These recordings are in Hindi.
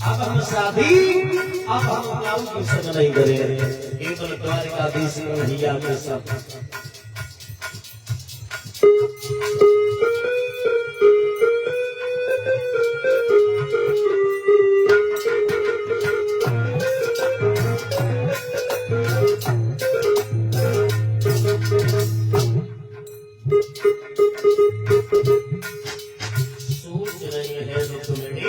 अब हम शादी अब हम ब्लाउज की संग नहीं करेंगे। केवल द्वारिकाधीश कन्हैया के साथ सोच रही है रुक्मिणी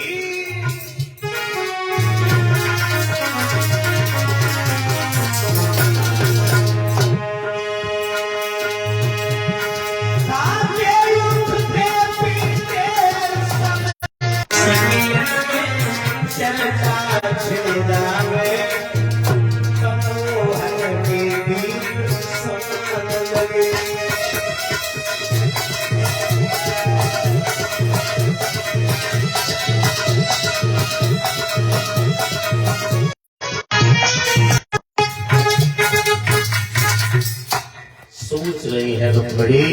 सोच रही है रुक्मिणी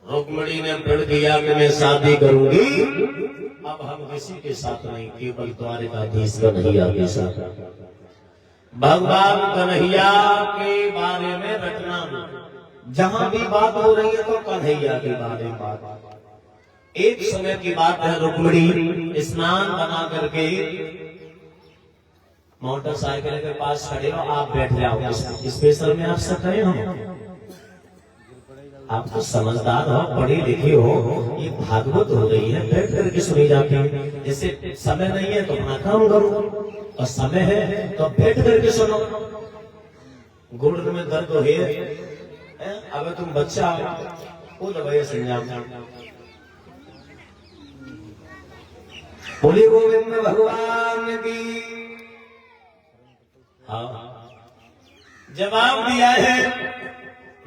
रुक्मिणी ने प्रण किया कि मैं शादी करूंगी। अब हम किसी के साथ नहीं, केवल द्वारिकाधीश कन्हैया के साथ। भगवान कन्हैया के बारे में रटना, जहां भी बात हो रही है तो कन्हैया के बारे में बात। एक समय की बात है, रुक्मिणी स्नान बना करके मोटरसाइकिल के पास खड़े हो, आप बैठ जाओ। स्पेशल में आपसे खड़े हो, आप तो समझदार हो, पढ़े लिखे हो, ये भागवत हो रही है, बैठ करके सुनी जाती है। जैसे समय नहीं है तो अपना काम करो, और समय है तो बैठ करके सुनो। गुर्दे में दर्द हो है, अब तुम बच्चा वो दवाई समझा। बोले गोविंद भगवान की। हाँ, जवाब दिया है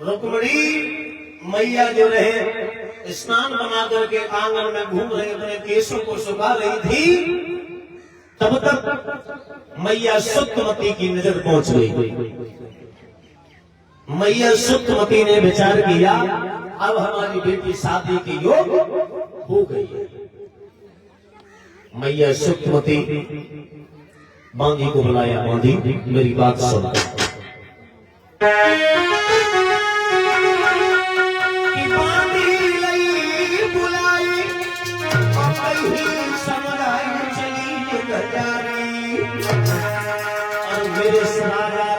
रुक्मिणी मैया जो रहे स्नान बना करके आंगन में घूम रहे, अपने केशों को सुखा रही थी, तब तक मैया सुतमती की नजर पहुंच गई। मैया सुतमती ने विचार किया, अब हमारी बेटी शादी की योग हो गई है। मैया सुतमती बांदी को बुलाया, बांदी मेरी बात सुन। मेरे सारा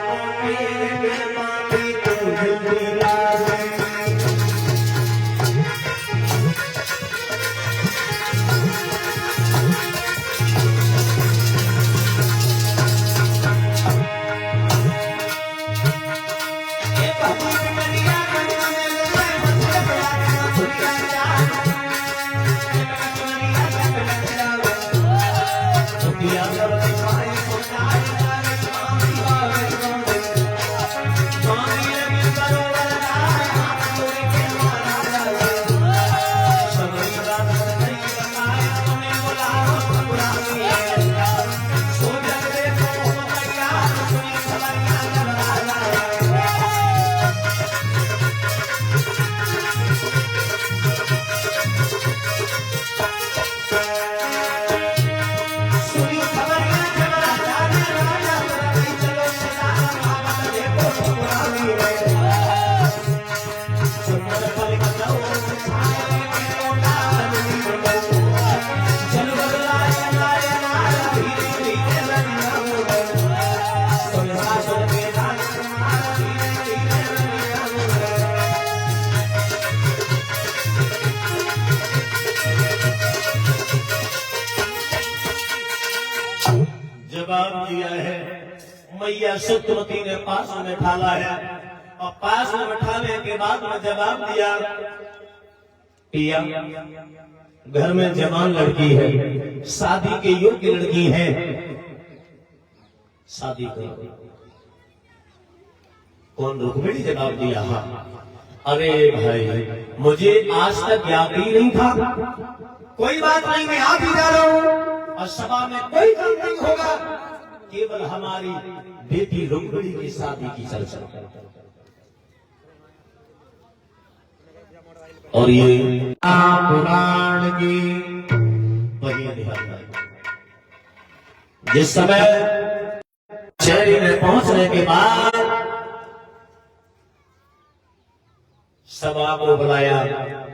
मैया सत्यवती ने पास में ढाला है और पास में बैठाने के बाद में जवाब दिया, पिया घर में जवान लड़की है, शादी के योग्य लड़की है, शादी करो। कौन? रुक्मिणी जवाब दिया, हाँ। अरे भाई मुझे आज तक याद ही नहीं था। कोई बात नहीं, मैं आप ही जा रहा हूं और सभा में कोई काम नहीं होगा, केवल हमारी बेटी रुक्मिणी की शादी की चर्चा। और ये पुराण की वही अध्याय जिस समय शहरी में पहुंचने के बाद सभा को बुलाया,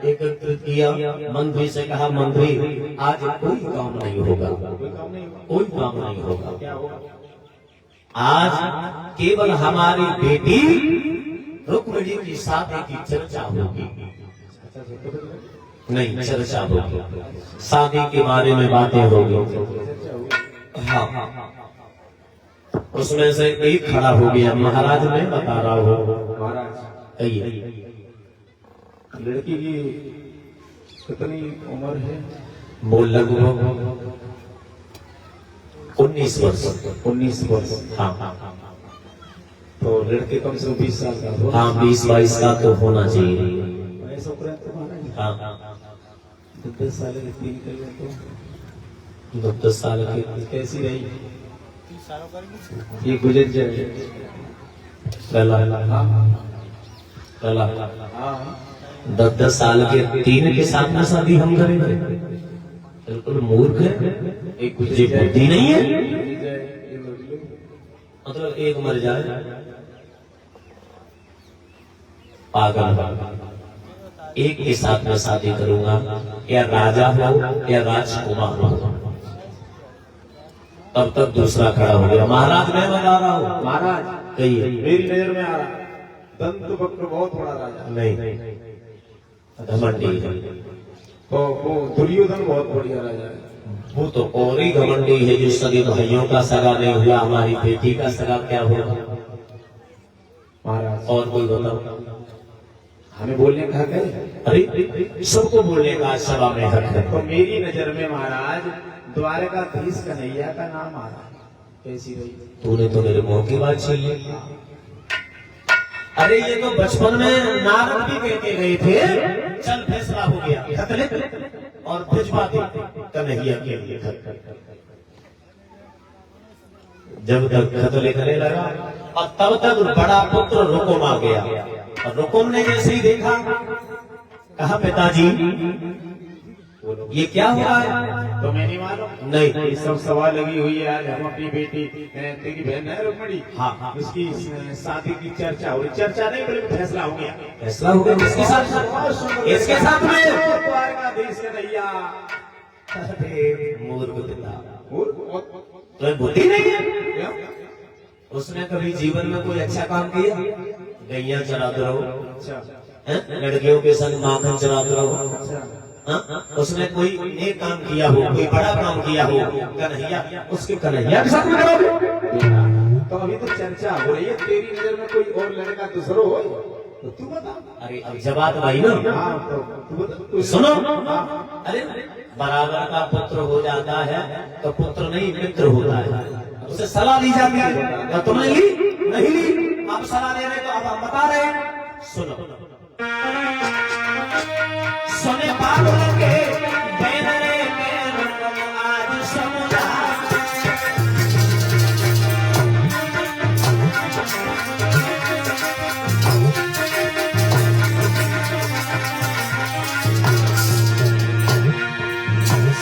एकत्रित किया, मंत्री से कहा, मंत्री आज कोई काम नहीं होगा, कोई काम नहीं होगा, आज केवल हमारी बेटी रुक्मिणी की शादी की चर्चा होगी। नहीं, चर्चा होगी, शादी के बारे में बातें होगी। हाँ, उसमें से एक खड़ा हो गया, महाराज मैं बता रहा हूँ। महाराज लड़की की कितनी उम्र है? वो लगभग 19 वर्ष। 19 वर्ष। हाँ, तो लड़के कम से कम 20 साल का हो। हाँ 20-22 का तो होना चाहिए। ऐसा हाँ, 10 साल की तीन कर तो 10 साल की कैसी रही? ये गुजर जाए पहला 10 साल के 3 के साथ में शादी हम करेंगे? बिल्कुल मूर्ख है, एक बुद्धि नहीं है। मतलब एक मर जाए पागल, एक के साथ में शादी करूंगा, या राजा हो या राजकुमार हो। तब तक दूसरा खड़ा हो गया, महाराज मैं बता रहा हूँ। महाराज कहिए। मेरी नजर में आ रहा दंत वक्र बहुत बड़ा राजा। नहीं, घमंडी है। तो वो दुर्योधन बहुत बढ़िया राजा है। वो तो और ही घमंडी है, जो सगे भाइयों का सगा नहीं हुआ, हमारी बेटी का सगा क्या होगा? महाराज और कोई बताओ। हमें बोलने का हक है? अरे सबको बोलने का सभा में हक है। तो मेरी नजर में महाराज द्वारकाधीश कन्हैया का नाम आ रहा है। कैसी रही? तूने तो मेरे मुंह की बात छीन ली। अरे ये तो बचपन में नारद भी कहते गए थे, चल फैसला हो गया, खत लिख और भिजवा दे कन्हैया के लिए। जब तक खत लिखने लगा और तब तक बड़ा पुत्र रुकुम आ गया, और रुकुम ने जैसे ही देखा, कहा पिताजी ये क्या हुआ है? तो मैं नहीं मालूम। नहीं, ये सब सवाल लगी हुई है। आज हम अपनी बेटी तेरी बहन है रुक्मिणी, हाँ, उसकी शादी की चर्चा हो रही। चर्चा नहीं बल्कि फैसला हो गया। फैसला हो गया किसके साथ? इसके साथ में द्वारकाधीश कन्हैया। अरे मूर्ख पिता, और बुद्धि नहीं है। क्या? उसने कभी जीवन में कोई अच्छा काम किया? गैया चराते रहो, अच्छा लड़कियों के संग माखन चराते रहो। अच्छा हाँ? उसने कोई नेक काम किया हो, कोई बड़ा काम किया हो, कन्हैया उसके कन्हैया के साथ में करोगे? तो अभी तो चर्चा हो रही है। तेरी नजर में कोई और लड़का दूसरो हो तो तू बता। अरे अब जवाब भाई ना, हाँ तो तू बता। सुनो। अरे बराबर का पुत्र हो जाता है तो पुत्र नहीं मित्र होता है, उसे सलाह दी जाती है। तो तुमने ली? नहीं ली। आप सलाह दे रहे तो अब हम बता रहे हैं, सुनो। सोने पागल के बैनरे के आज समुझा,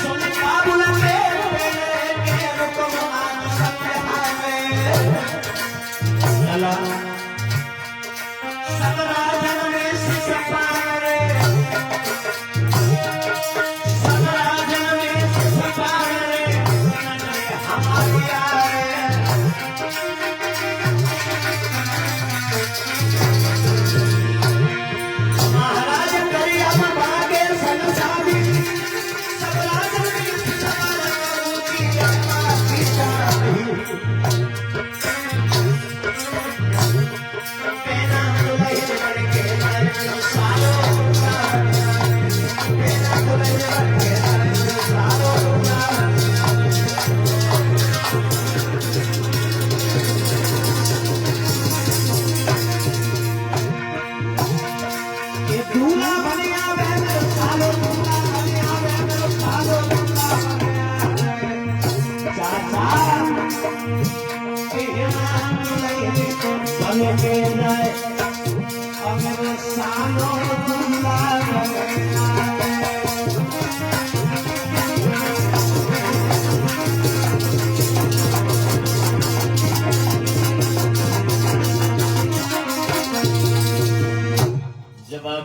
सोने पागल के बैनरे के रुकम आज समझा में। चला सबरा जन्म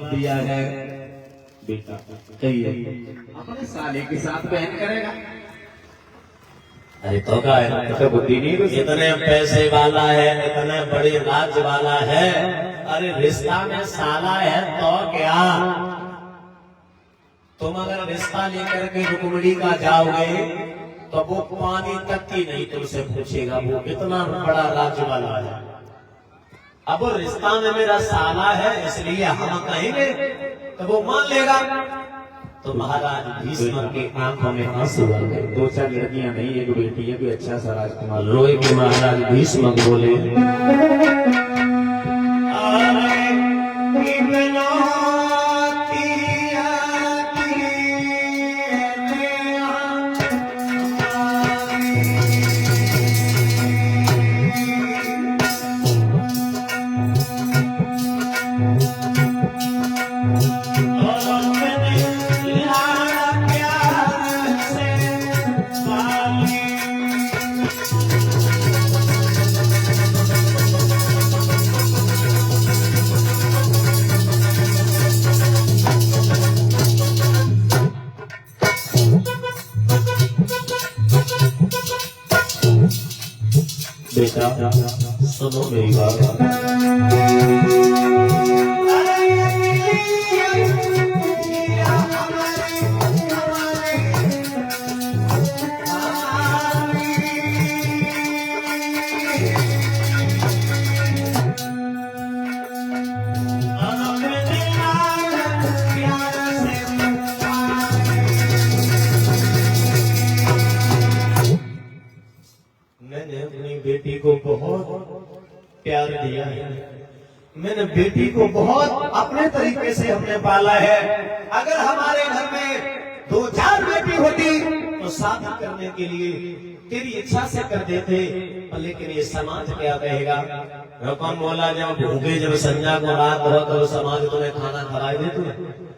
जवाब दिया है बेटा कहिए अपने साले के साथ बहन करेगा? अरे तो क्या है, तो बुद्धि नहीं कुछ। इतने पैसे वाला है, इतने बड़े राज्य वाला है, अरे रिश्ता में साला है तो क्या? तुम अगर रिश्ता लेकर के रुक्मिणी का जाओगे तो वो पानी तक की नहीं तुमसे पूछेगा, वो इतना बड़ा राज्य वाला है। अब वो रिश्ता में मेरा साला है इसलिए हम कहेंगे तो वो मान लेगा। तो महाराज भीष्म की आंखों में आंसू आ गए। 2-4 लड़कियां नहीं, एक बेटी है, कोई अच्छा सा राजकुमार। रोए के महाराज भीष्म बोले, बेटा सुनो मेरी बात। मैंने अपनी बेटी को बहुत प्यार दिया है, मैंने बेटी को बहुत अपने तरीके से हमने पाला है। अगर हमारे घर में 2-4 बेटी होती तो शादी करने के लिए तेरी इच्छा से कर देते, लेकिन ये समाज क्या कहेगा? रकम बोला जब भूखे जब संध्या को रात हो तो समाज तुम्हें खाना खिला दे, तुम्हें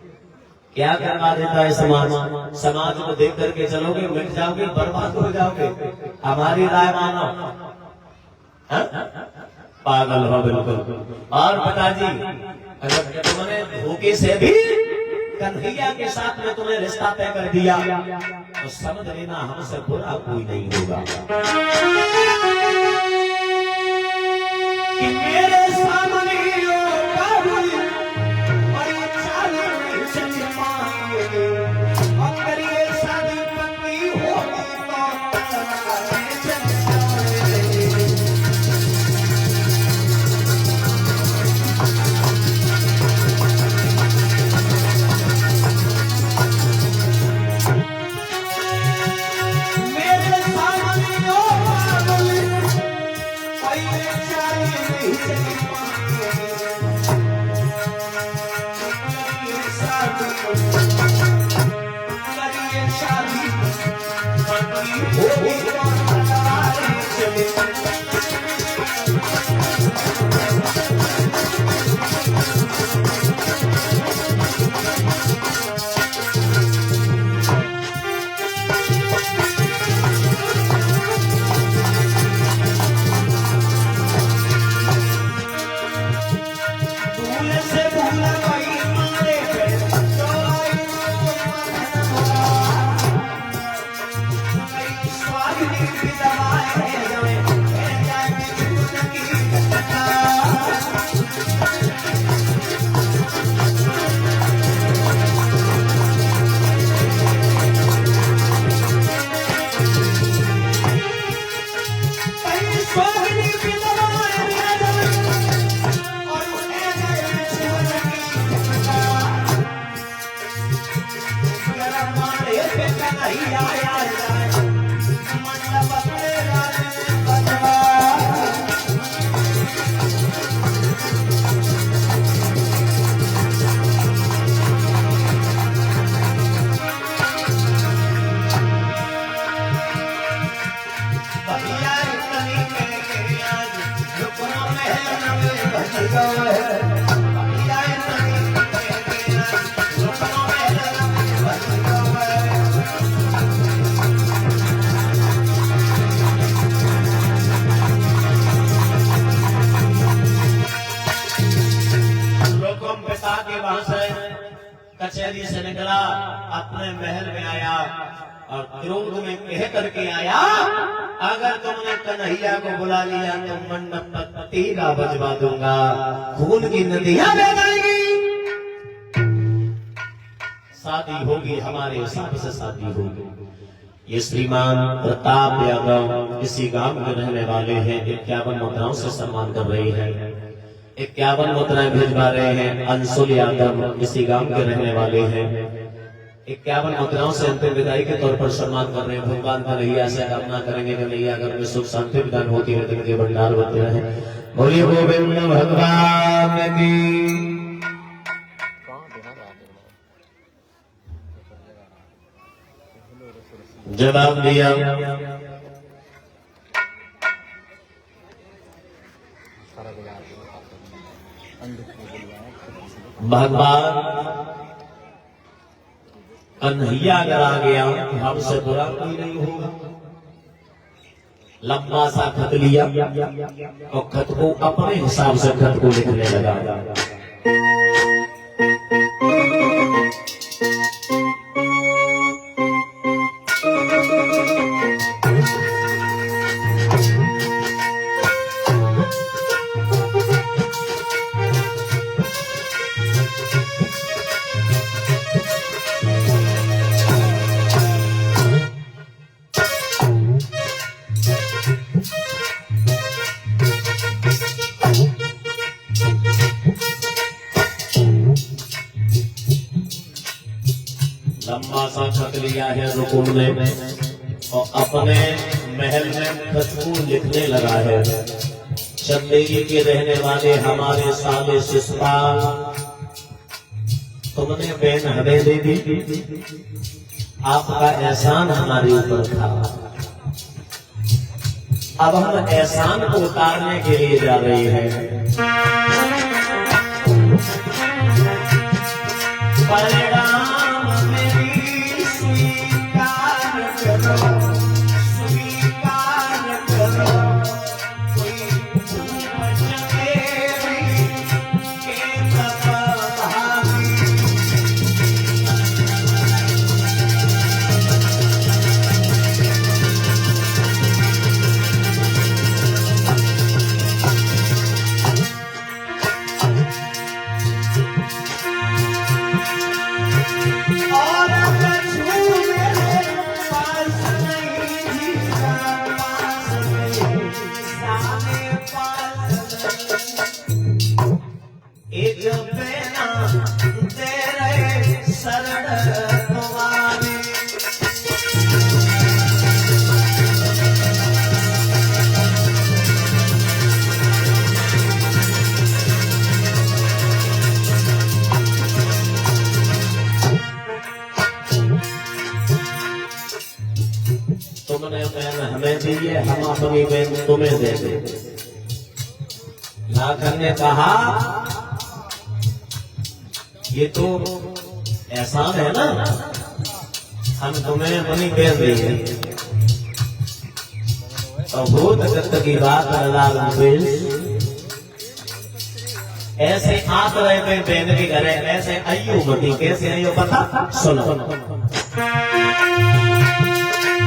क्या करवा देता है समाज? समाज को देख करके चलोगे, मिट जाओगे, बर्बाद हो जाओगे। हमारी राय मानो, हाँ? पागल हो बिल्कुल। और पिताजी अगर तुमने धोखे से भी कन्हैया के साथ में तुम्हें रिश्ता तय कर दिया तो समझ लेना हमसे बुरा कोई नहीं होगा। कि मेरे सामने के वहां से कचहरी से निकला, अपने महल में आया और क्रोध में कह करके आया, अगर तुमने कन्हैया को बुला लिया तो मंडप पर तीरा बजवा दूंगा, खून की नदियां बह जाएंगी, शादी होगी, हमारे हिसाब से शादी होगी। ये श्रीमान प्रताप यादव इसी गांव में रहने वाले हैं, 51 मुद्राओं से सम्मान कर रहे हैं, 51 मुद्राएं भिजवा रहे हैं। अंशुल यादव इसी गांव के रहने वाले हैं, 51 मुद्राओं से अंतिम विदाई के तौर पर सम्मान कर रहे हैं। भगवान कन्हैया से कामना करेंगे कन्हैया घर में सुख शांति विधान होती है, दिन के भंडार होते रहे। बोलिए गोविंद भगवान की। जवाब दिया भगवान कन्हैया अगर आ गया तो हमसे बुरा कोई नहीं होगा। लंबा सा खत लिया और खत को अपने हिसाब से खत को लिखने लगा। लंबा सा खत लिया है रुकुम ने और अपने महल में खत को लिखने लगा है। चंदेरी के रहने वाले हमारे साले शिषपाल, तुमने बहन हमें दे दी, आपका एहसान हमारे ऊपर था, अब हम एहसान को उतारने के लिए जा रहे हैं। परिणाम मेरी स्वीकार करो, स्वीकार करो, कोई पूछ मेरी के तब भाभी। और एक बेना तेरे शरण तुम्हारे। तुमने बहन हमें दी है, हम अपनी बहन तुम्हें दे दे। लाखन ने कहा ये तो एहसान है ना, हम तुम्हें अपनी बहन देंगे। और भूत जगत की बात लाल ऐसे आंक रहे थे बहन के घरे, ऐसे अय्यू मती कैसे अय्यू पता सुनो।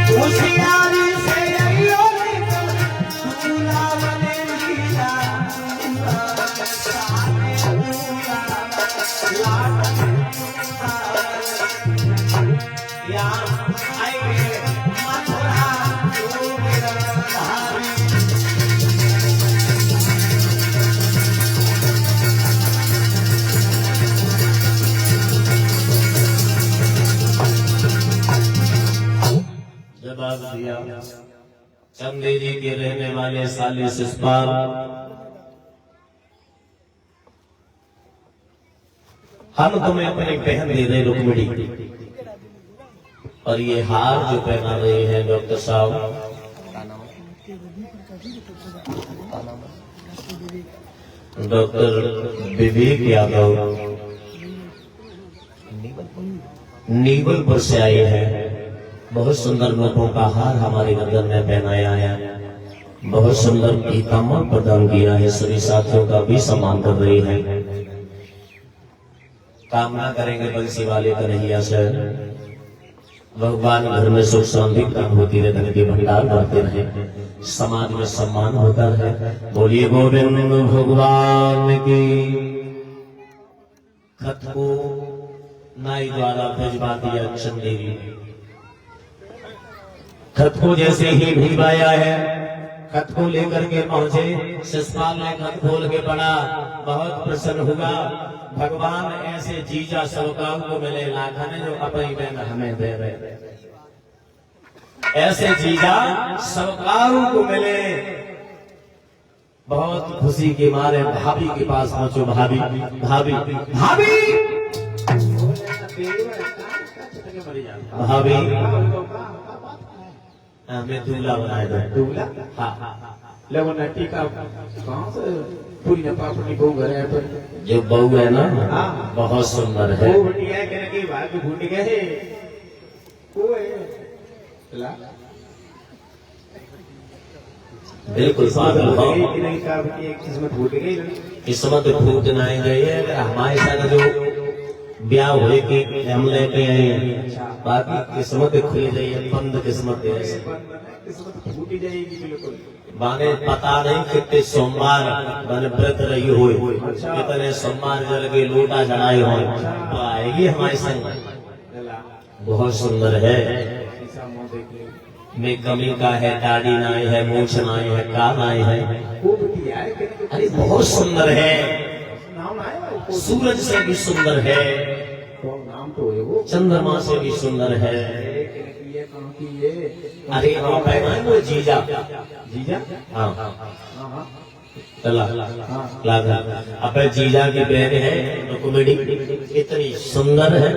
होशियारी से अय्यो जवाब दिया। चंदेरी के रहने वाले साले शिषपाल, हम तुम्हें अपनी बहन दे रहे रुक्मिणी, और ये हार जो पहना रहे हैं डॉक्टर साहब, डॉक्टर विवेक यादव नीबलपुर से आए हैं। बहुत सुंदर नोटों का हार हमारे गर्दन में पहनाया है, बहुत सुंदर पीताम्बर प्रदान किया है। सभी साथियों का भी सम्मान कर रहे हैं। कामना करेंगे बंसी वाले कन्हैया से भगवान घर में सुख शांति प्राप्त होती रहे, धन के भंडार बढ़ते रहे, समाज में सम्मान होता रहे। बोलिए गोविंद भगवान की। खत को नाई द्वारा भिजवा दिया चंदेरी। खत को जैसे ही भिजवाया है, खत को लेकर के पहुंचे, शिषपाल ने खत खोल के पढ़ा, बहुत प्रसन्न हुआ। भगवान ऐसे जीजा सवकाऊ को मिले लाखन जो अपनी बहन हमें दे रहे, ऐसे जीजा सवकाऊ को मिले। बहुत खुशी के मारे भाभी के पास पहुंचो। भाभी भाभी भाभी भाभी हमें दूल्हा बनाए दो। दूल्हा? हाँ, लोगों ने टीका कहाँ से पूरी न पापड़ी बहू घर है पर जो बहू है ना, हाँ। बहुत सुंदर है। वो बढ़िया है कहने के बाद भूल गए वो है ला बिल्कुल पागल हो। कि नहीं का की एक किस्मत भूल गई। किस्मत फूट नहीं गई है। अगर हमारे साथ जो ब्याह हुए कि हम लेके आए, बाकी किस्मत खुल गई है, बंद किस्मत है। किस्मत फूटी जाएगी बिल्कुल। बाने पता नहीं कितने सोमवार बने व्रत रही हुई, कितने सोमवार जल के लोटा चढ़ाए हो, तो आएगी हमारे संग। बहुत सुंदर है। में कमी का है, दाढ़ी नाई है, मूछ नाई है, कान नाई है। अरे बहुत सुंदर है, सूरज से भी सुंदर है, नाम तो है वो, चंद्रमा से भी सुंदर है। अरे आप है वो जीजा जीजा। हाँ हाँ चला अब जीजा की बहन है रुक्मिणी, इतनी सुंदर है,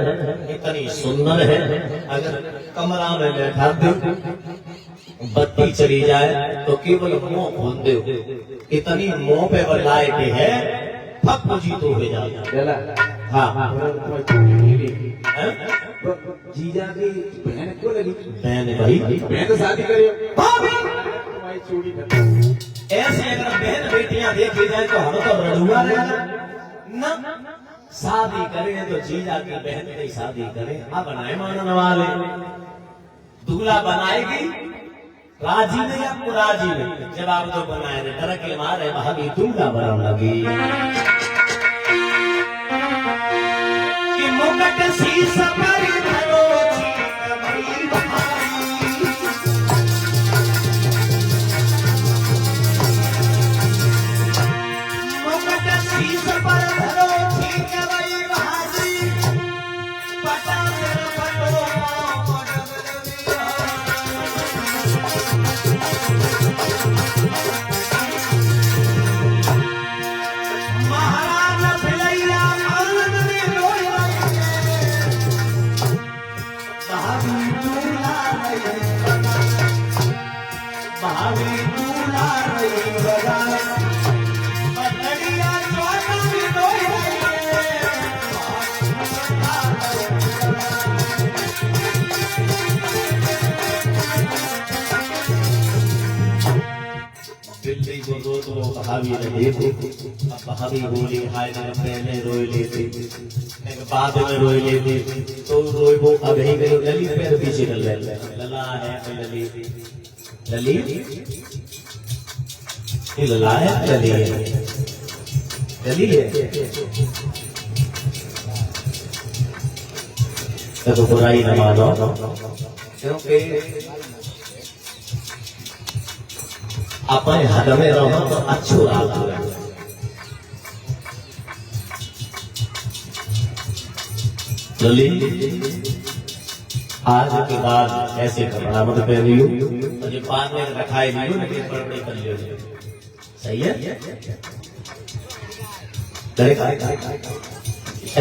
इतनी सुंदर है। अगर कमरा में बैठा दो, बत्ती चली जाए तो केवल मुंह खोल दो, इतनी मुंह पे लाइट है, फक जी तो हो जाता। हाँ जीजा की बहन क्यों लगी? बहन भाई, बहन तो शादी करे तुम्हारी चोरी कर। ऐसे अगर बहन बेटियां देखी जाए तो हम तो रड़ुआ रहेगा ना। शादी करें तो जीजा की बहन की शादी करें। अब बनाए मानने वाले दूल्हा बनाएगी राजी में या पुराजी में, जब आप तो बनाए डर के मारे भाभी दूल्हा बना लगी कि मुकट शीश पर धरो मुकट शीश पर धरो ठीक वही भाजी पटा पटो महाराज भिलैया आनंद में रोए भाभी दूल्हा नहीं बना, भाभी दूल्हा नहीं बना, पतड़िया चौका में रोए दिल्ली को दो तो भाभी ने देखो। अब भाभी बोली हाय मेरे पहले रोए लेते, बाद में रोए लेते, तो रोए वो अब ही गई लली पैर पीछे डल लला है लली लली ये लला है लली है लली है। तो बुराई न मानो, क्योंकि अपने हद में रहो तो अच्छो रहो। लली आज के बाद ऐसे कपड़ा मत पहनियो, मुझे बाद में रखाए लियो, लेकिन बड़बड़ी कर लियो। सही है?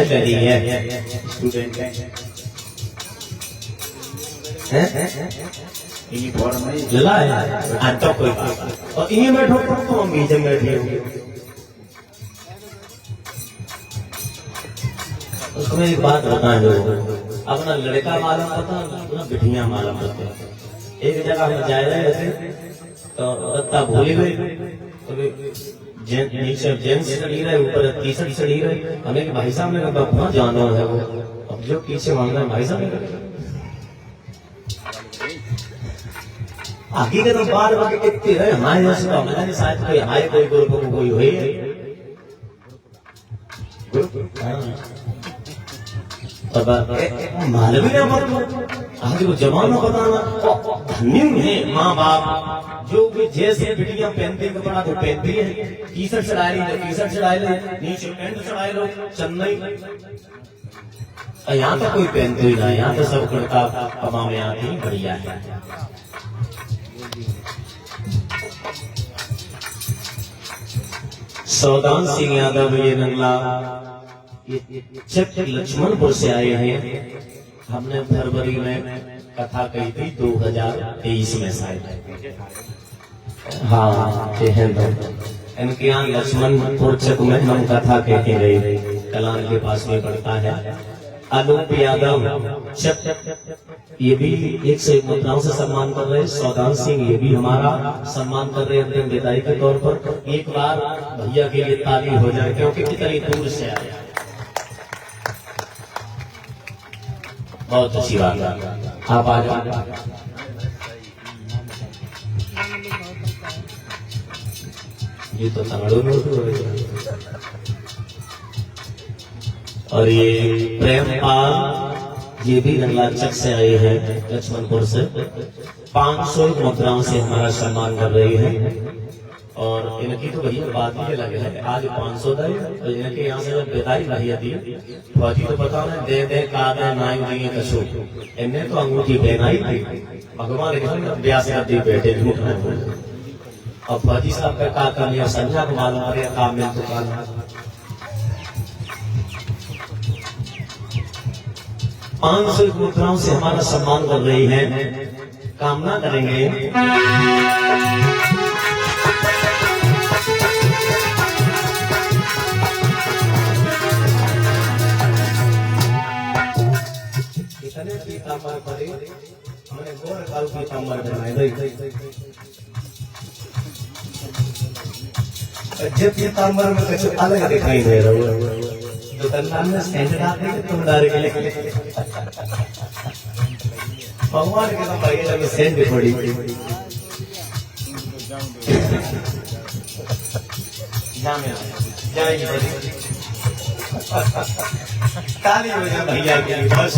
लड़ी है स्टूडेंट है यूनिफॉर्म में लला है आज तो कोई बात। और इन्हीं बैठो तो हम बीच में बैठे होंगे। उसमें एक बात बताएं लोगों, अपना लड़का मालूम पता, अपना बिटिया मालूम पता। एक जगह हम जा रहे थे तो रत्ता भूल गई, तो नीचे जेंट्स चढ़ी रहे, ऊपर टी-शर्ट चढ़ी रहे। हमें कि भाई साहब ने कहा बहुत जानवर है वो, अब जो पीछे मांग रहे हैं भाई साहब ने आगे के तो बार बार कितने रहे हमारे जैसे का मैंने शायद कोई हमारे कोई ग्रुप को कोई हुई है तब मालवी ना आज वो जमाना बताना धन्य है माँ बाप जो भी जैसे बिटियां पहनती है कपड़ा तो पहनती है। टी-शर्ट चढ़ा ली तो टी-शर्ट चढ़ा लो, नीचे पैंट चढ़ा लो, चेन्नई यहाँ तो कोई पहनते ही ना, यहाँ तो सब लड़का कमा में आते ही बढ़िया है। सौदान सिंह यादव ये नंगला लक्ष्मणपुर से आए हैं। हमने फरवरी में कथा कही थी 2023 में शायद, हाँ इनके यहाँ लक्ष्मणपुर चक में हम कथा कहते गए, कलान के पास में पड़ता है। अनूप यादव ये भी 101 मुद्राओं से सम्मान कर रहे हैं। सौदान सिंह ये भी हमारा सम्मान कर रहे हैं अंतिम विदाई के तौर पर। एक बार भैया के लिए ताली हो जाए क्योंकि कितनी दूर से आया, बहुत अच्छी बात है। आप आ जाओ, ये तो तमिल में और ये प्रेमपाल ये भी रंगलाचक से आए हैं लक्ष्मणपुर से। 500 मुद्राओं से हमारा सम्मान कर रही है और इनकी तो भैया बात ही अलग है। आज 500 दे और इनके यहाँ से जब बेदाई रही थी बाकी तो पता है दे दे का दे नाई दिए कशो, इनने तो अंगूठी पहनाई थी भगवान ब्यास दी बैठे झूठ में बोल। अब फौजी साहब का का कर लिया संध्या को मालूम पड़े काम में दुकान 500 मुद्राओं से हमारा सम्मान कर रही है। कामना करेंगे इतने पीताम्बर पड़े हमने गोर काल पीताम्बर बनाए जब पीताम्बर में कुछ अलग दिखाई दे रहा है दुकानदार में स्टैंडर्ड आते हैं तुम डारे के लिए भगवान के तो भाई लगे सेंड थोड़ी ताली हो जाए भैया के लिए बस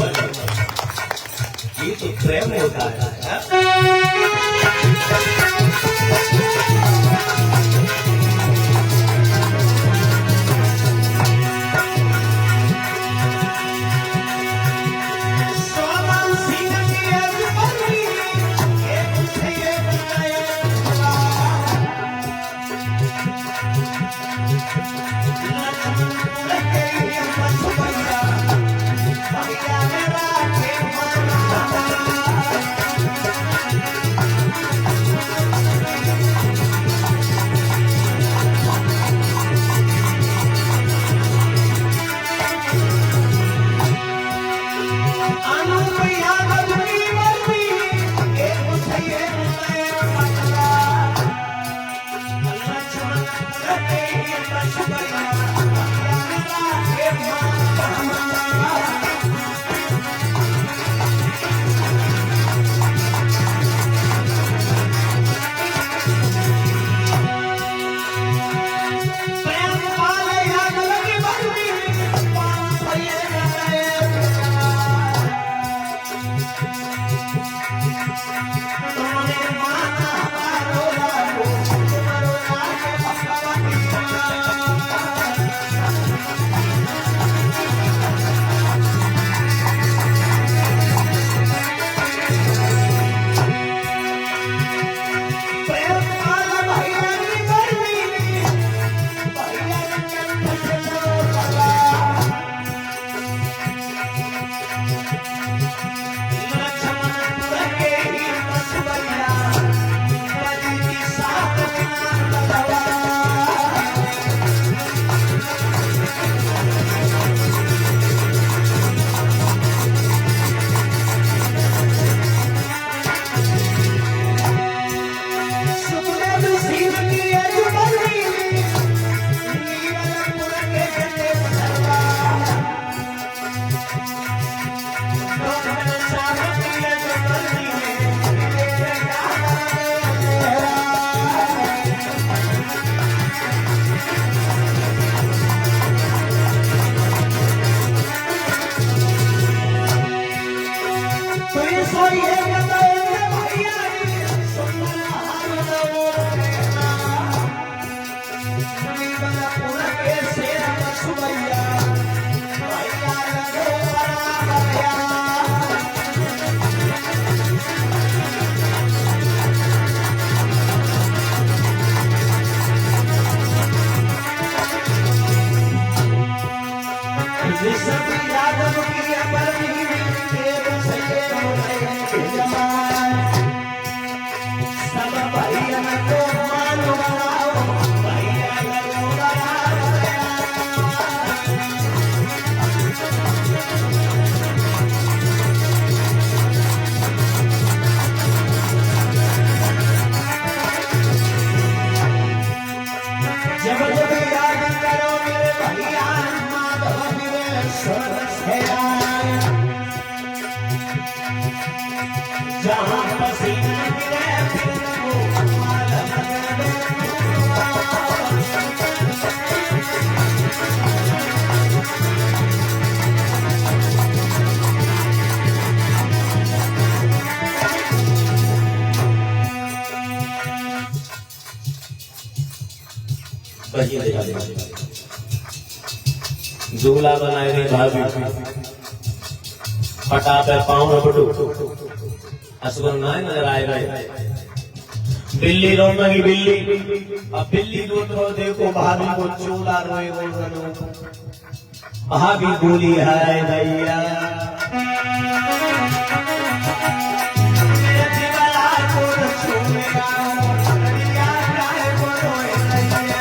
ये तो प्रेम होता है। ऋषभ यादव की अमरनी देव से जमाए सब भैया को मान बढ़ाओ भैया को बढ़ाओ जब जब याद करो मेरे भैया माधव मेरे सरस है जहाँ पसीना गिरे फिर वो माधव झूला बनाए रे भाभी फटा पे पाँव बटू असगुन ना नजर आए गए बिल्ली रो नहीं बिल्ली अब बिल्ली रोत रो देखो भाभी को चूला रोए वो भाभी बोली है भैया मेरे दीवाला को छूएगा भैया काहे को रोए भैया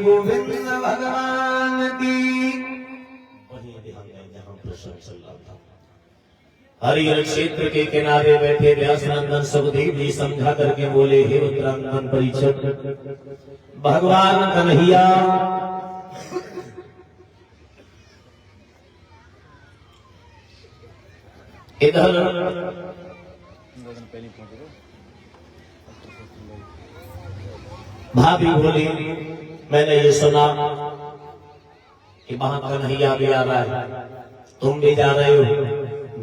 गोविंद भगवान की वहीं ध्यान दें जहां प्रसंग चल रहा था। हरिहर क्षेत्र के किनारे बैठे व्यासनंदन सुखदेव जी समझा करके बोले हे उत्तरांगन परिषद भगवान कन्हैया इधर भाभी बोली मैंने ये सुना कि वहां कन्हैया भी आ रहा है तुम भी जा रहे हो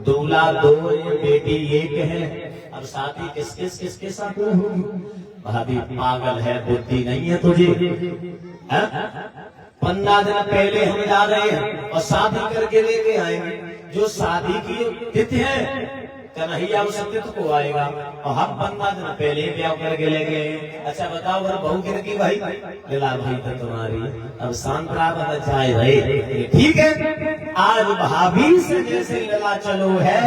दूल्हा दो बेटी एक है अब शादी किसके साथ होगी भाभी पागल है बुद्धि नहीं है तुझे 15 दिन पहले हम जा रहे हैं और शादी करके लेके आएंगे जो शादी की तिथि है कन्हैया उस तिथि को आएगा और हम 15 दिन पहले ब्याह करके ले गए। अच्छा बताओ अगर बहू गिर की भाई लीला भाई तो तुम्हारी अब सांतरा बना चाहे रहे ठीक है आज भाभी से जैसे लीला चलो है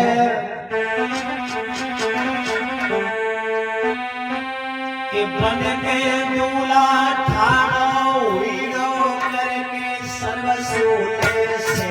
कि बन के दूल्हा ठाड़ो वीड़ो करके सर्वसूते से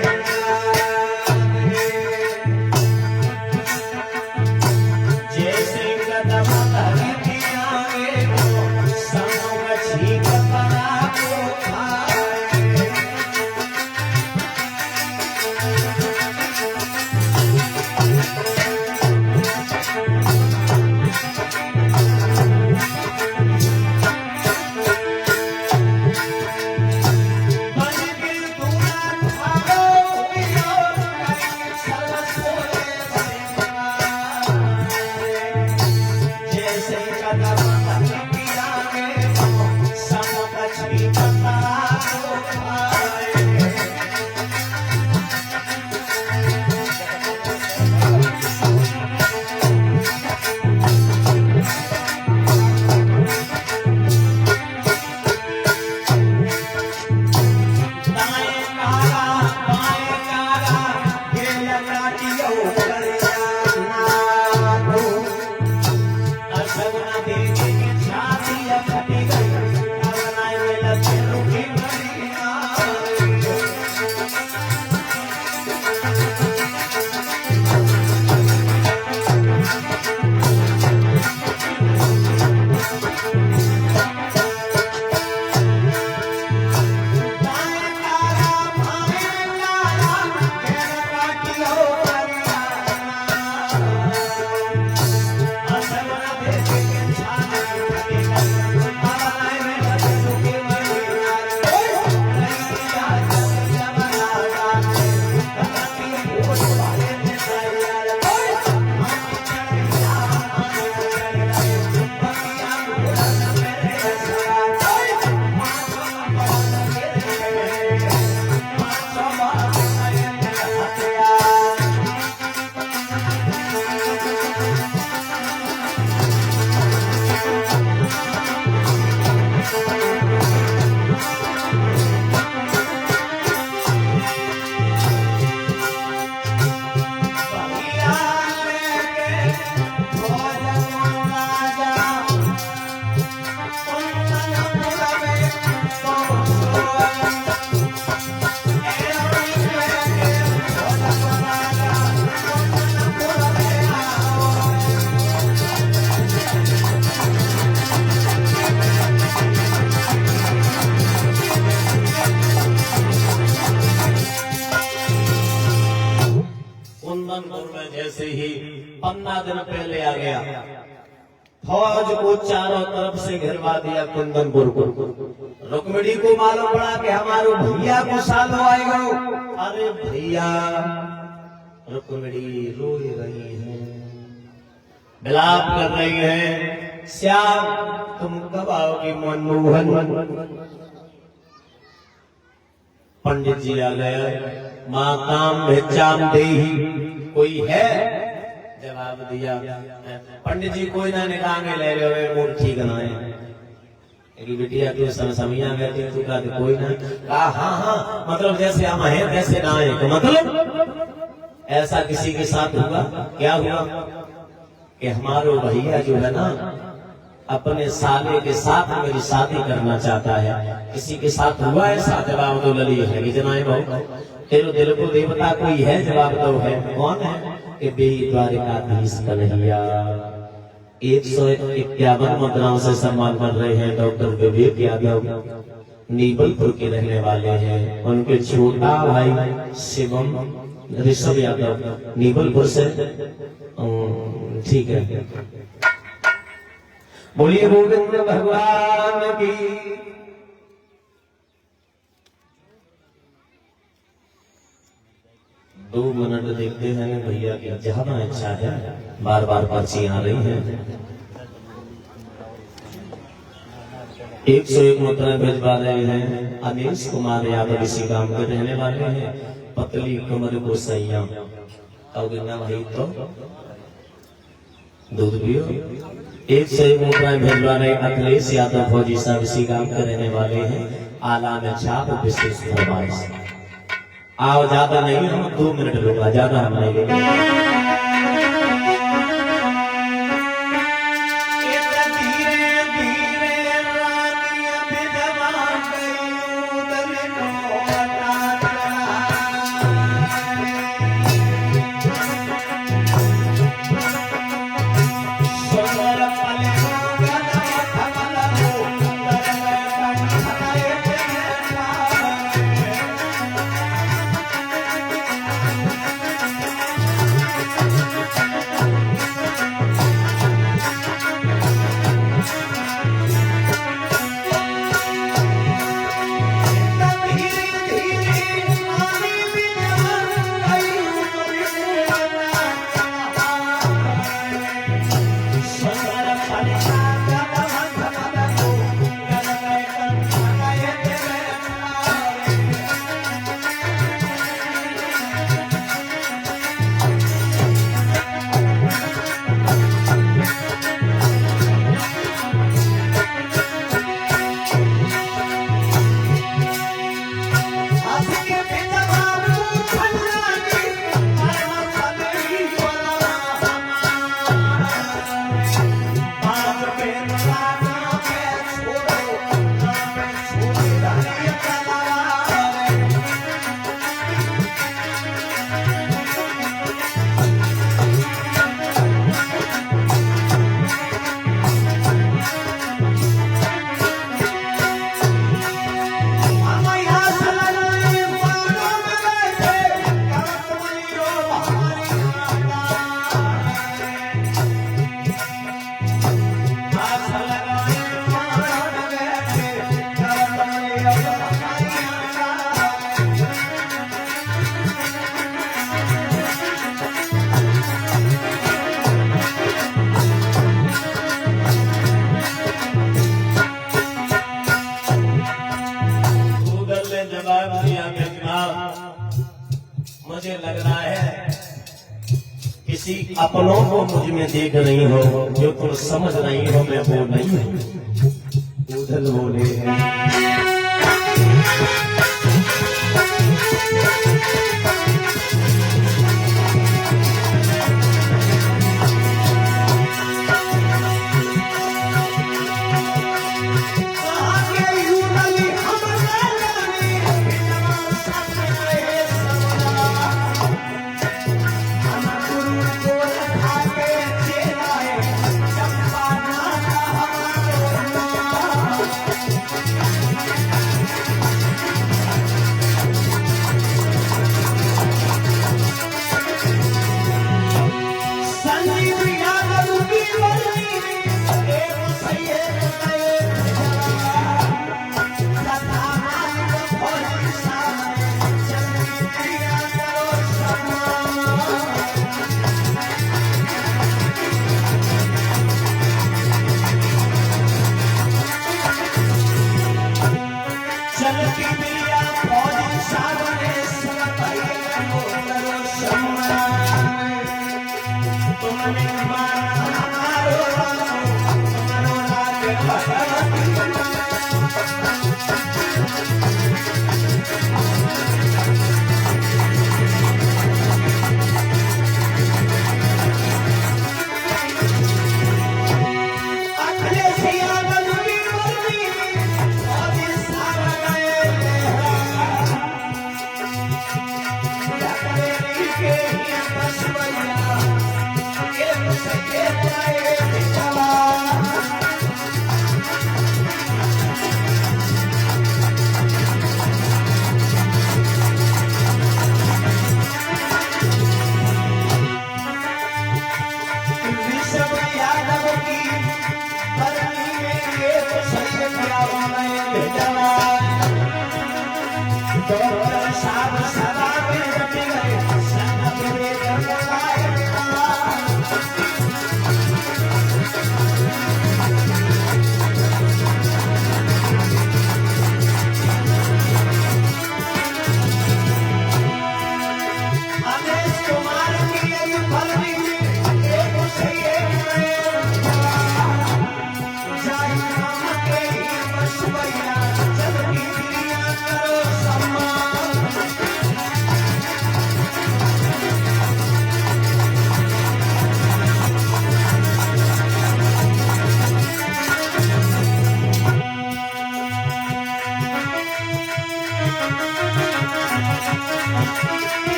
जैसे ही 15 दिन पहले आ गया, फौज को चारों तरफ से घेरवा दिया कुंदनपुर को। रुक्मिणी को मालूम पड़ा कि हमारे भैया को सालो आएगा। अरे भैया, रुक्मिणी रो रही है, विलाप कर रही है, श्याम तुम कब आओगे मनमोहन। पंडित जी आ गए, माँ काम भेचाम दे, कोई है? जवाब दिया, पंडित जी कोई ना निकांगे ले रहे हो मूड ठीक ना है। बिटिया तू समझिया गए तू का कोई ना कहा, हाँ मतलब जैसे हम हैं वैसे ना है। तो मतलब ऐसा किसी के साथ हुआ? क्या हुआ कि हमारे भैया जो है ना अपने साले के साथ मेरी शादी करना चाहता है। किसी के साथ हुआ ऐसा? जवाब दो लली है कि जनाए बहुत तेरे दिल को देवता कोई है? जवाब दो है। कौन है? कि बेही द्वारिकाधीश कन्हैया। 151 मुद्राओं से सम्मान कर रहे हैं डॉक्टर विवेक यादव, नीबलपुर के रहने वाले हैं। उनके छोटा भाई शिवम ऋषभ यादव नीबलपुर से। ठीक है, बोलिए गोविंद भगवान की। दो मिनट देखते हैं भैया की ज्यादा इच्छा है, बार बार पर्ची आ रही है। 101 मुद्रा भेजवा रहे हैं अनीश कुमार यादव, इसी गांव के रहने वाले हैं। पतली कमर को सैया और भाई तो दूध पियो। 101 मुद्रा भेजवा रहे अखिलेश यादव फौजी साहब, इसी गांव के रहने वाले हैं। आला में छाप विशेष फरमाइश। आओ, ज्यादा नहीं, हम 2 मिनट लूंगा, ज्यादा हम नहीं लेंगे। मुझे लग रहा है किसी अपनों को मुझ में देख रही हो, जो तुम समझ रही हो मैं वो नहीं हूँ। उधल बोले हैं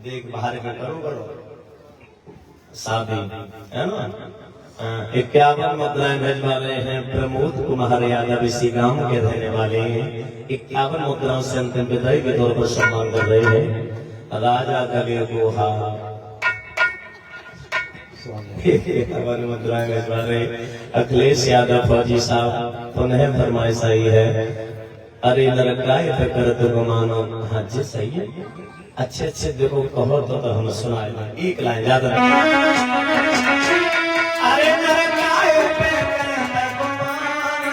देख बाहर के करो शादी है ना। 51 मुद्राएं भेजवा रहे हैं प्रमोद कुमार यादव, इसी गांव के रहने वाले हैं। 51 मुद्राओं से अंतिम विदाई के तौर पर सम्मान कर रहे हैं राजा कबीर गुहा। 51 मुद्राएं भेजवा रहे अखिलेश यादव फौजी साहब, पुनः फरमाइश आई है अरे लड़काए पे कर तो गुमानो। हाँ जी सही है, अच्छे अच्छे देखो कहो तो हम सुनाए एक लाइन ज्यादा। अरे लड़काए पे कर तो गुमानो,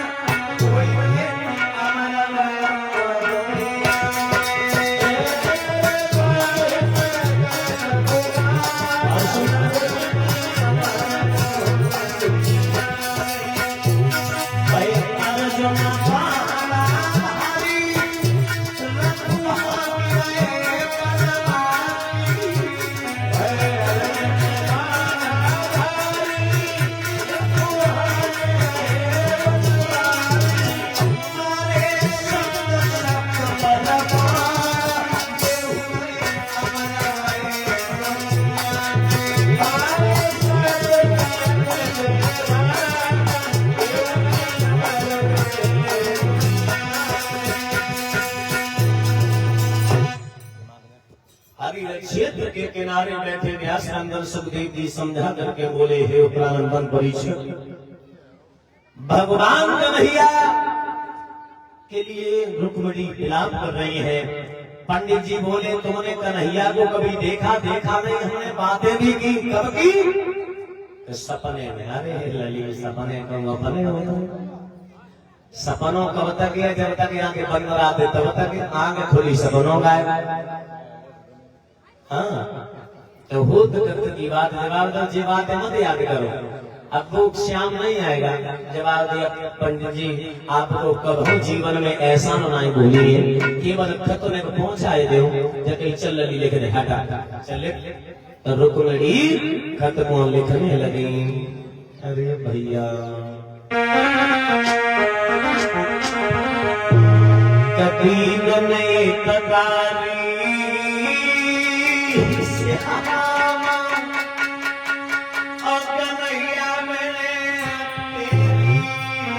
क्षेत्र के किनारे बैठे व्यासनंदन सुखदेव जी समझा करके बोले हे प्राणवन परीक्षक, भगवान कन्हैया के लिए रुक्मिणी विलाप कर रही है। पंडित जी बोले तुमने कन्हैया को कभी देखा नहीं, हमने बातें भी की, कब की? तो सपने में। अरे लली सपने को अपने सपनों कब तक है? जब तक आगे बंद आते तब तक आगे खुली सपनों का। हाँ तो भूत कृत की बात जवाब दो, जी बात मत याद करो। अब वो श्याम नहीं आएगा, जवाब दिया पंडित जी आपको कभी जीवन में ऐसा नहीं भूली है, केवल खत ने पहुंचाए दो जब चल लगी लिखने हटा चले तो रुक्मिणी खत को लिखने लगी। अरे भैया कबीर ने कतारी और कन्हैया मैंने तेरी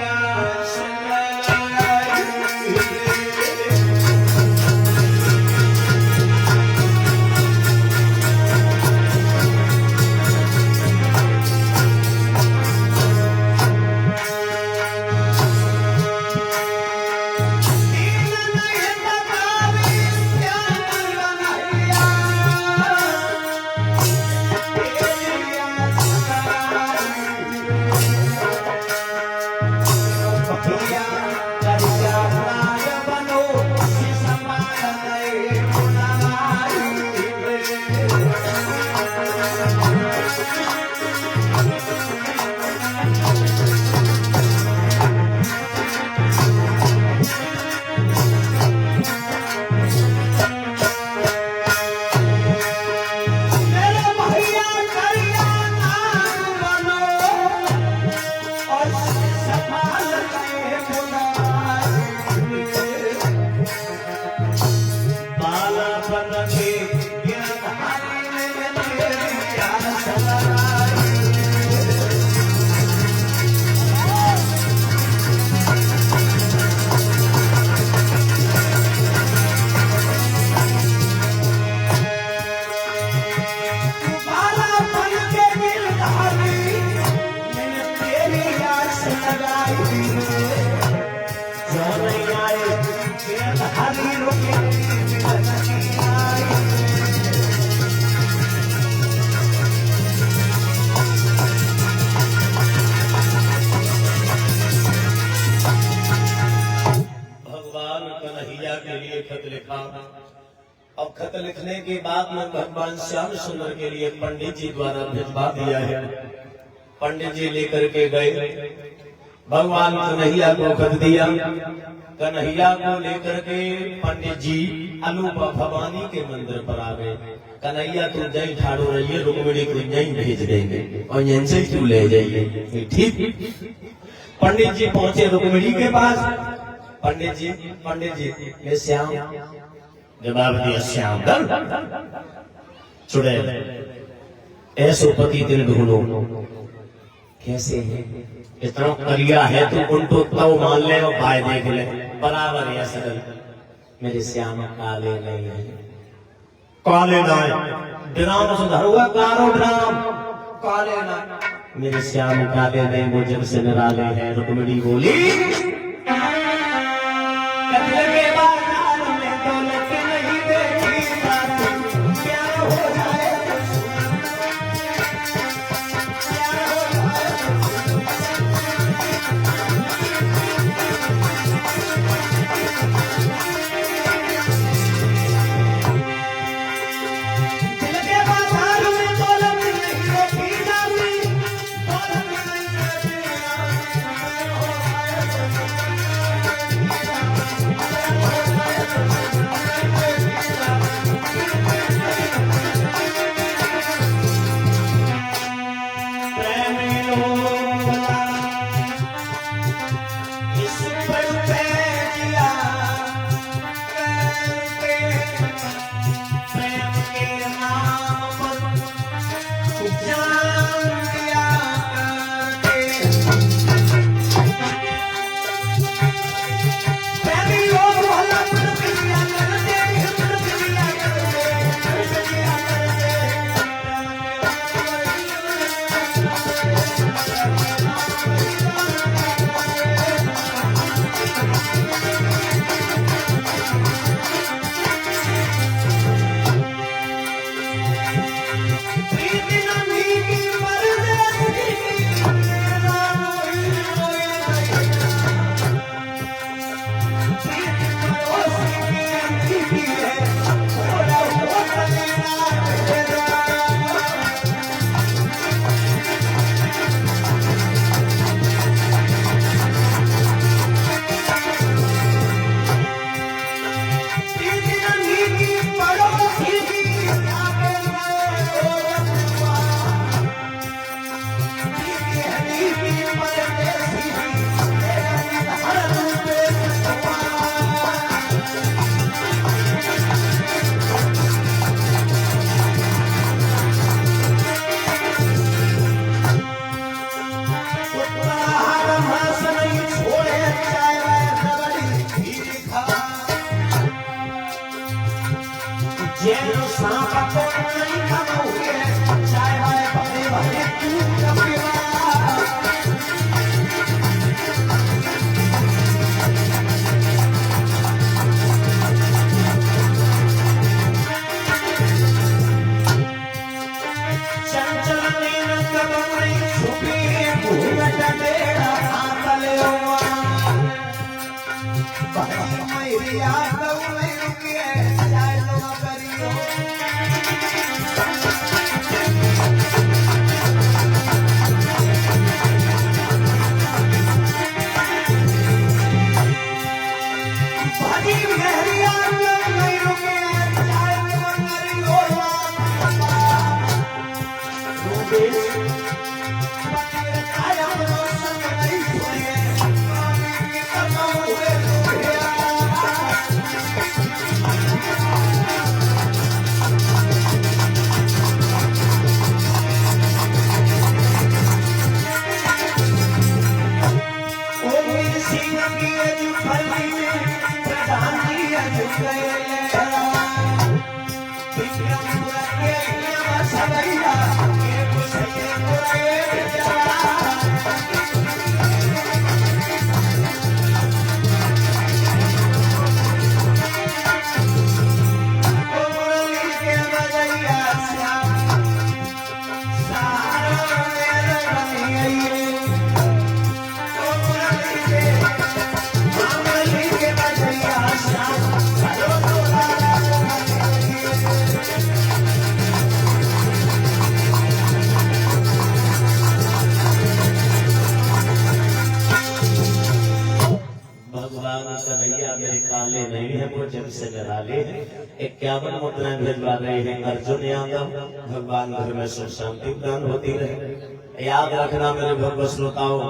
आस लगाई। बिहारी रुके भगवान कन्हैया के लिए खत लिखा। अब खत लिखने के बाद में भगवान श्याम सुंदर के लिए पंडित जी द्वारा भिजवा दिया है। पंडित जी लेकर के गए, भगवान कन्हैया को खत दिया। कन्हैया को लेकर के पंडित जी अलूपा भवानी के मंदिर पर आ गए। कन्हैया तू जय ठाड़ो रहिए, रुक्मिणी को यहीं भेज देंगे और यहीं से तू ले जाइए। ठीक। पंडित जी पहुंचे रुक्मिणी के पास। पंडित जी ये श्याम, जवाब दिया श्याम चुड़ैल ऐसो पति दिल ढूंढो। कैसे है? इतना करिया है तो उनको तो मान ले और भाई देख ले, बराबर है सरल। मेरे श्याम काले नहीं है, काले नहीं, ड्राम सुधरुआ कारो ड्राम, काले नहीं, मेरे श्याम काले नहीं, वो जब से निराले हैं। रुक्मिणी बोली कन्हैया मेरे काले नहीं है, वो जग से निराले हैं। 51 मुद्राएं भिजवा रहे हैं अर्जुन यादव। भगवान घर में सुख शांति प्रदान होती रहे। याद रखना मेरे भक्त श्रोताओं,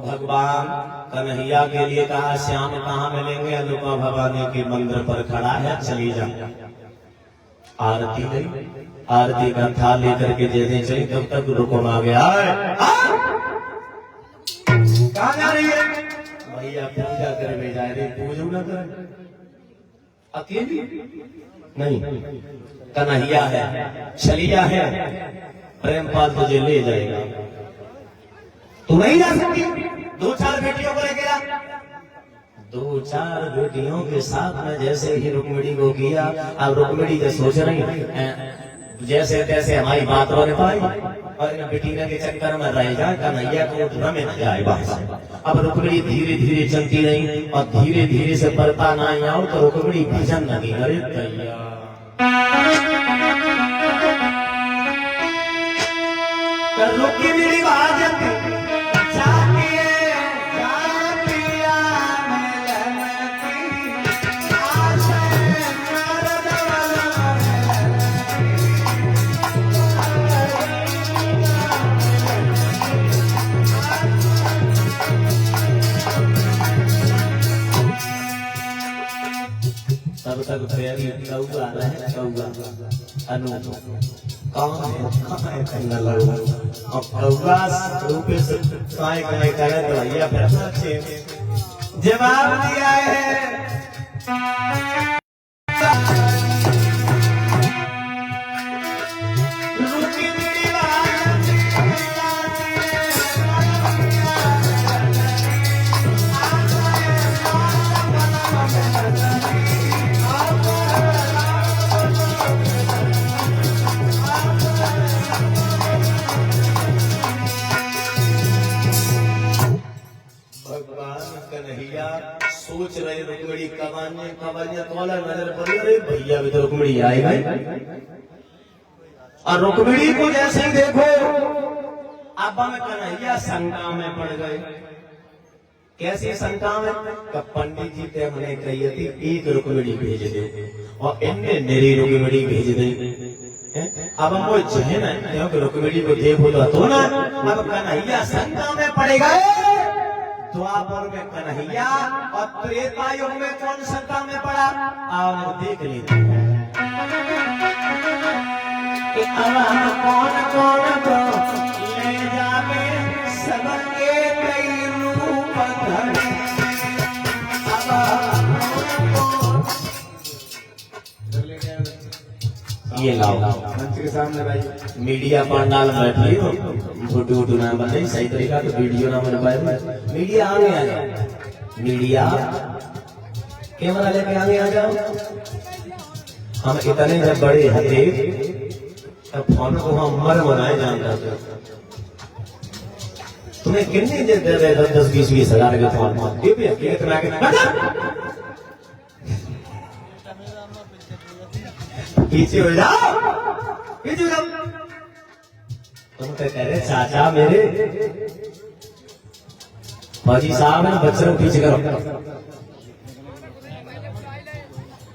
भगवान कन्हैया के लिए कहा श्याम कहाँ मिलेंगे? अनुपमा भवानी के मंदिर पर खड़ा है, चली जा। आरती नहीं, आरती का थाल लेकर के देने चली, तब तक रुकम आ गया। कहाँ जा रही है? भैया पूजा करने जा रही। पूजो न कर, अकेली नहीं, कन्हैया है, छलिया है, प्रेमपाल तुझे ले जाएगा। तू नहीं जा सकती, 2-4 बेटियों को लेकर आ। 2-4 बेटियों के साथ में जैसे ही रुक्मिणी को किया, अब रुक्मिणी जो सोच रही जैसे तैसे हमारी बात होने पाई और इन बेटियों के चक्कर में रह जाए, कन्हैया को उठना में न जाए बात। अब रुक्मिणी धीरे धीरे चलती रही और धीरे धीरे से पड़ता ना आओ तो रुक्मिणी भजन लगी। अरे भैया रुक्मिणी बाजती तब तक प्यारी कौआ रहे, कौआ अनु कौन है करने लगा। अब कौआ रूपे से काय काय करे तो भैया फिर अच्छे जवाब दिया है। सोच रहे रुक्मिणी कवाने कवाने तोला नजर पड़ी, अरे भैया भी तो रुक्मिणी आएगा। और रुक्मिणी को जैसे ही देखो अब हम कन्हैया शंका में पड़ गए। कैसी शंका में? पंडित जी ते हमने कही थी एक रुक्मिणी भेज दे और इनने मेरी रुक्मिणी भेज दी। अब हम वो जहन है क्योंकि रुक्मिणी को देखो तो ना, अब कन्हैया शंका में पड़ गए। द्वापर में कन्हैया और त्रेता युग में कौन शंका में पड़ा? आओ देख लेते हैं कि अब हम कौन कौन को ले जावे सबके कई रूप धरे। ये लाओ मंच के सामने भाई, मीडिया पंडाल बैठी हो, फोटो वोटो ना बनाई सही तरीका तो वीडियो ना बना पाए। मीडिया आगे आ जाओ, मीडिया कैमरा लेके आगे आ जाओ। हम इतने जब बड़े हथे तब फोन को हम मर बनाए जानता था। तुम्हें कितने देर दे रहे 10-20 हजार के फोन पीछे हो जाओ, पीछे हो जाओ। तुम तो कह रहे चाचा मेरे फौजी साहब है, बच्चे को पीछे करो।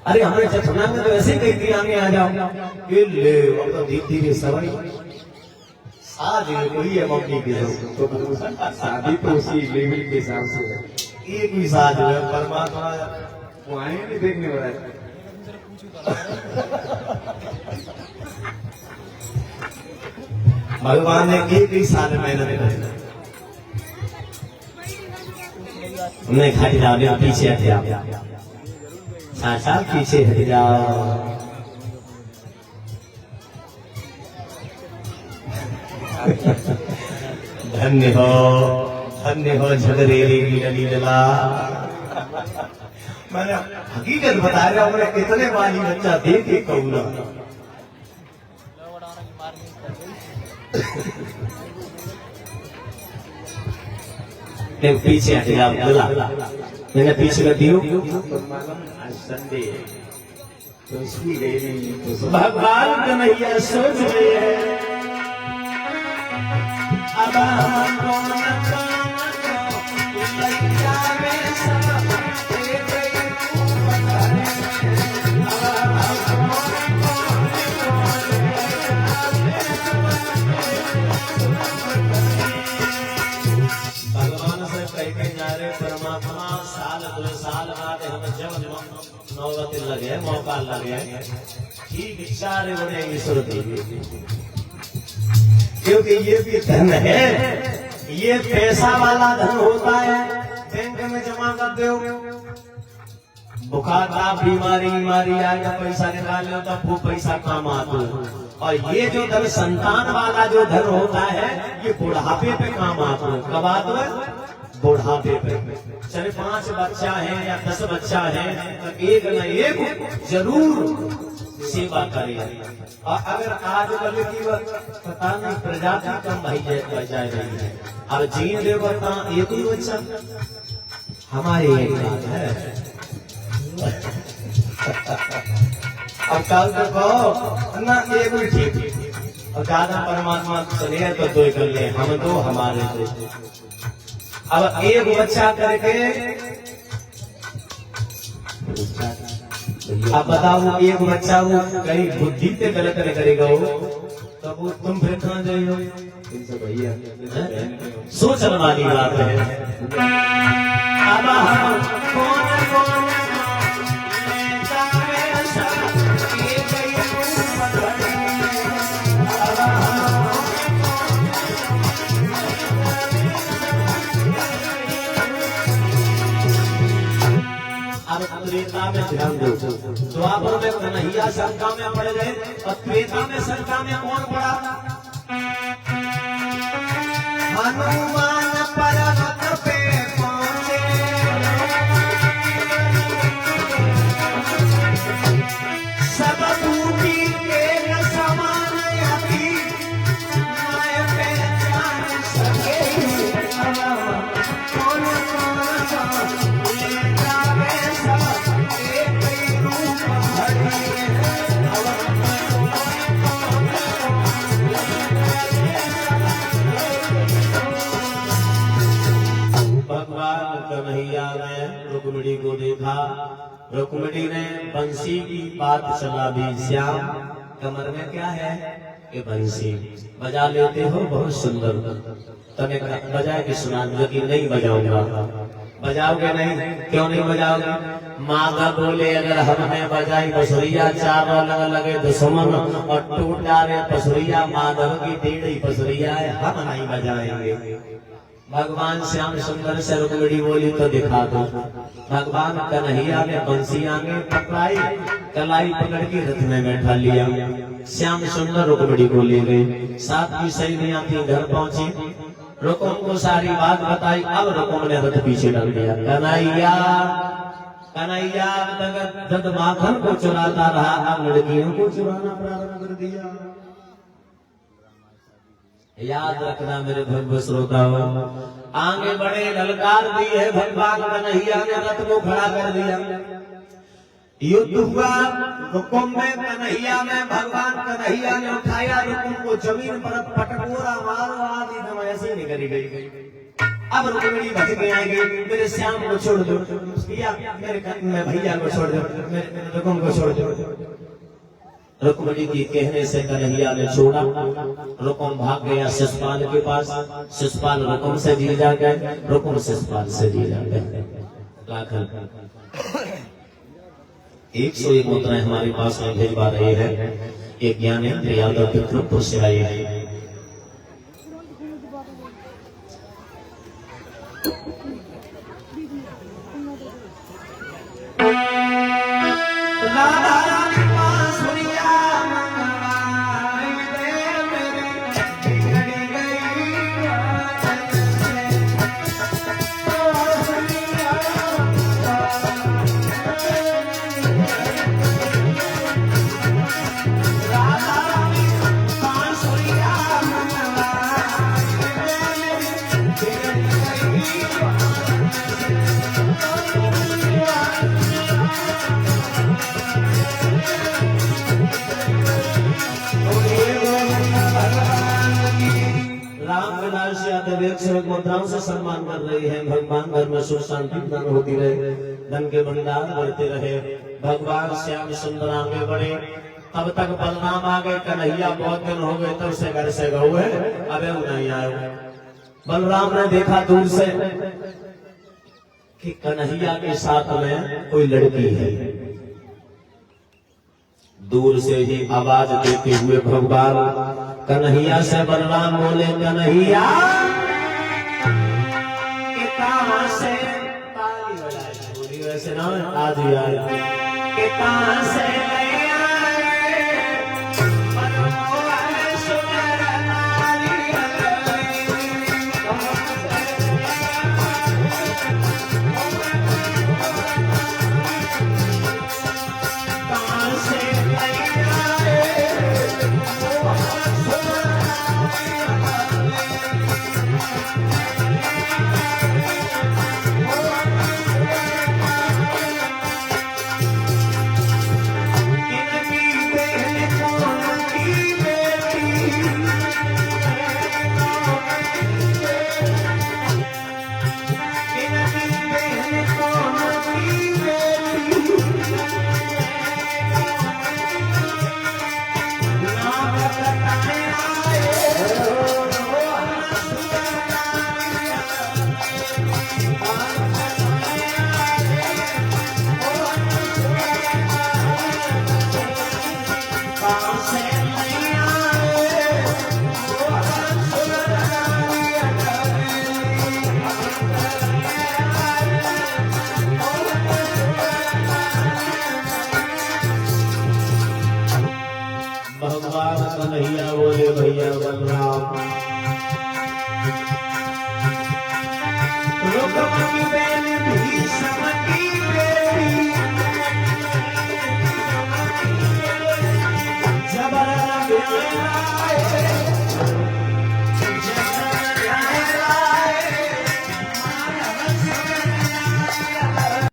अरे हमारे चटना में तो ऐसे ही कही थी आगे आ जाओ। ले अब तो धीरे धीरे सवारी शादी कोई है मौके की तो शादी तो उसी लेवल के हिसाब से है। एक ही साथ है परमात्मा वो आए नहीं देखने वाला। भगवान ने एक ही साल मेहनत करना। उन्हें खाई जाओ, पीछे हट जाओ, चाचा पीछे हट जाओ। धन्य हो झगड़ेली की लीला। मैंने हकीकत बता रहा हूँ, कितने बाली बच्चा देख के कहूँगा। पीछे हट जाओ, बोला मैंने पीछे कर दियो। संडे तो उसकी गई भगवान कन्हैया सोच रहे हैं अब हम नौबत लगे, मौका लगे, ठीक इच्छा रे बने ईश्वर देवी, क्योंकि ये भी धन है, ये पैसा वाला धन होता है, बैंक में जमा कर दो, बुखार का बीमारी आएगा, पैसा निकाल लो तब वो पैसा काम आता है। और ये जो धन संतान वाला जो धन होता है, ये बुढ़ापे पे काम आता है। कब आता है? बुढ़ापे पे। चले 5 बच्चा है या 10 बच्चा है, तो एक न एक जरूर सेवा करे। और अगर आजकल की पता नहीं प्रजाति कम बचाए रही है, अब जीन देवता एक ही बच्चा हमारे एक है। अब काल देखो ना एक भी ठीक, और ज्यादा परमात्मा सुनिए तो 2 कर ले, हम 2 हमारे 2। अब एक बच्चा करके अब बताओ, एक बच्चा वो कहीं बुद्धि पे गलत करेगा वो, तब वो तुम फिर कहाँ जाइयो? भैया सोचने वाली बात है। अब हम कौन त्रेता में ध्यान दो, द्वापर में कन्हैया शंका में पड़ गए, और त्रेता में शंका में कौन पड़ा? हनुमान पर्वत पे पहुंचे, सब टूटी के समान अभी मैं पहचान सके। कौन कन्हैया ने रुक्मिणी को देखा, रुक्मिणी ने बंसी की बात चला दी, श्याम कमर में क्या है? ये बंसी बजा लेते हो, बहुत सुंदर। तने बजा के सुना, लेकिन नहीं बजाऊंगा। बजाओगे नहीं? क्यों नहीं बजाओगे? माता बोले अगर हमने बजाई बसुरिया, 4 अलग लगे दुश्मन और टूट डाले पसुरिया, माधव की टेढ़ी पसुरिया है, हम नहीं बजाएंगे। भगवान श्याम सुंदर से रुक्मिणी बोली तो दिखा दो। भगवान कन्हैया ने बंसी आगे पकड़ाई, कलाई पकड़ के रथ में बैठा लिया, श्याम सुंदर रुक्मिणी को ले गए। 7 की सैनियां थी, घर पहुंची, रुकुम को सारी बात बताई। अब रुकुम ने रथ पीछे डाल दिया। कन्हैया कन्हैया तक माखन को चुराता रहा, अब लड़कियों को चुराना प्रारंभ कर दिया। याद रखना मेरे भव्य श्रोताओं, आगे बढ़े ललकार दी है भगवान कन्हैया ने, रथ को खड़ा कर दिया। युद्ध हुआ रुकुम में, कन्हैया में। भगवान कन्हैया ने उठाया रुकुम को, जमीन पर पटकोरा मारो, आदि दम ऐसे नहीं करी गई। अब रुक्मिणी भज के आएगी, मेरे श्याम को छोड़ दो, मेरे भैया को छोड़ दो, मेरे रुकुम को छोड़ दो। रुक्मिणी की कहने से कन्हैया ने छोड़ा, रुकुम भाग गया शिशुपाल के पास, शिशुपाल रुकुम से जी जा गए, रुकुम शिशुपाल से जी जा गए। 101 मुद्राएं हमारे पास में भेजवा रहे हैं, एक ज्ञानेंद्र यादव पितृपुर से आए हैं। मुद्राओं से सम्मान कर रही है। भगवान घर में सुख शांति प्रदान होती रहे, धन के भंडार बढ़ते रहे। भगवान श्याम सुंदर आगे बढ़े, तब तक बलराम आ गए। कन्हैया बहुत दिन हो गए तब से घर से गए है, अबे वो नहीं आए। बलराम ने देखा दूर से कि कन्हैया के साथ में कोई लड़की है। दूर से ही आवाज देते हुए भगवान कन्हैया से बलराम बोले, कन्हैया कि कहां से ताली बजाई, बोली वैसे ना आज यार कि कहां से